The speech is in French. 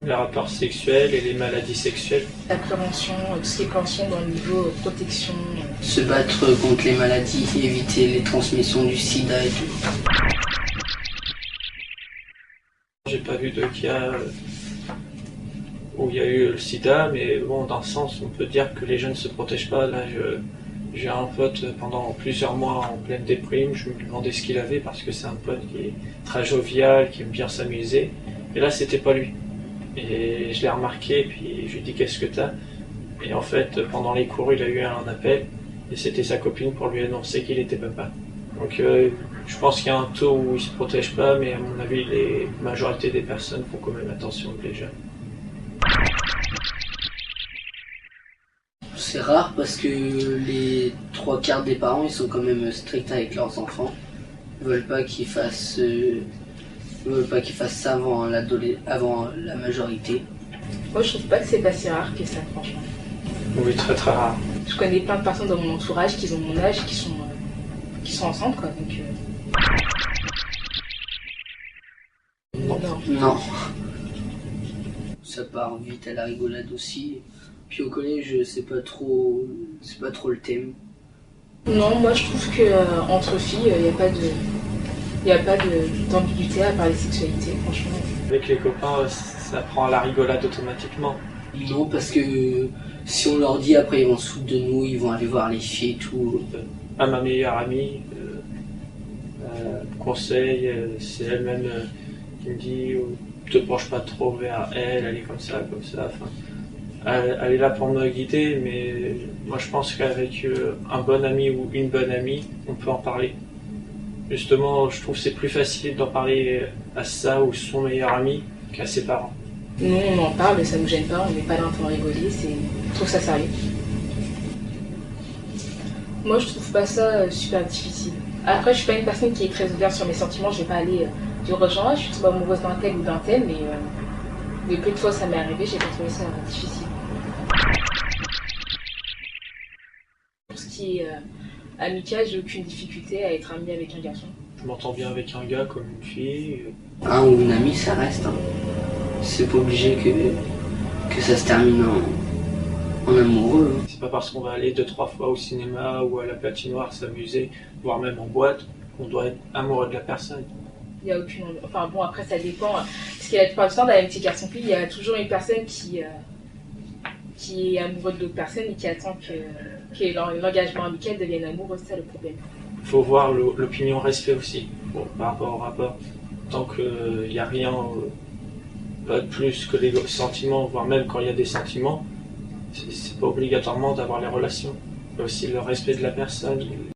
Les rapports sexuels et les maladies sexuelles. La prévention, tout ce qui est prévention dans le niveau protection. Se battre contre les maladies, éviter les transmissions du sida et tout. J'ai pas vu de cas où il y a eu le sida, mais bon, dans le sens, on peut dire que les jeunes ne se protègent pas. Là, j'ai un pote pendant plusieurs mois en pleine déprime, je me demandais ce qu'il avait parce que c'est un pote qui est très jovial, qui aime bien s'amuser. Et là, c'était pas lui. Et je l'ai remarqué, puis je lui ai dit qu'est-ce que t'as? Et en fait, pendant les cours, il a eu un appel, et c'était sa copine pour lui annoncer qu'il était papa. Donc je pense qu'il y a un taux où ils se protègent pas, mais à mon avis, la majorité des personnes font quand même attention les jeunes. C'est rare parce que les 3/4 des parents ils sont quand même stricts avec leurs enfants. Ils veulent pas qu'ils fassent ça avant la majorité. Moi, je trouve pas que c'est pas si rare que ça, franchement. Oui, très très rare. Je connais plein de personnes dans mon entourage qui ont mon âge, qui sont ensemble, quoi. Donc, non. Non. Ça part vite à la rigolade aussi. Puis au collège, c'est pas trop le thème. Non, moi je trouve que entre filles, il n'y a pas d'ambiguïté à parler sexualité, franchement. Avec les copains, ça prend à la rigolade automatiquement. Non, parce que si on leur dit après ils vont se foutre de nous, ils vont aller voir les filles et tout. À ma meilleure amie, conseil, c'est elle-même qui me dit te penche pas trop vers elle, elle est comme ça, comme ça. Enfin, elle est là pour me guider, mais moi je pense qu'avec un bon ami ou une bonne amie, on peut en parler. Justement, je trouve que c'est plus facile d'en parler à ça ou son meilleur ami qu'à ses parents. Nous, on en parle, ça nous gêne pas, on n'est pas là pour rigoler, je trouve ça sérieux. Moi, je trouve pas ça super difficile. Après, je suis pas une personne qui est très ouverte sur mes sentiments, je vais pas aller dire aux gens, je suis tombée amoureuse d'un tel ou d'un tel, mais peu de fois ça m'est arrivé, j'ai pas trouvé ça difficile. Pour ce qui est amical, j'ai aucune difficulté à être amie avec un garçon. Je m'entends bien avec un gars comme une fille. Un ou une amie, ça reste. Hein. C'est pas obligé que ça se termine en amoureux. C'est pas parce qu'on va aller 2-3 fois au cinéma ou à la patinoire s'amuser, voire même en boîte, qu'on doit être amoureux de la personne. Il n'y a aucune... Enfin bon, après ça dépend. Parce que la plupart du temps, dans l'amitié garçon-fille, il y a toujours une personne qui est amoureuse de l'autre personne et qui attend que l'engagement amical devienne amoureux, c'est ça le problème. Il faut voir l'opinion respect aussi, bon, par rapport au rapport. Tant qu'il n'y a rien, pas de plus que les sentiments, voire même quand il y a des sentiments, c'est pas obligatoirement d'avoir les relations. Il y a aussi le respect de la personne.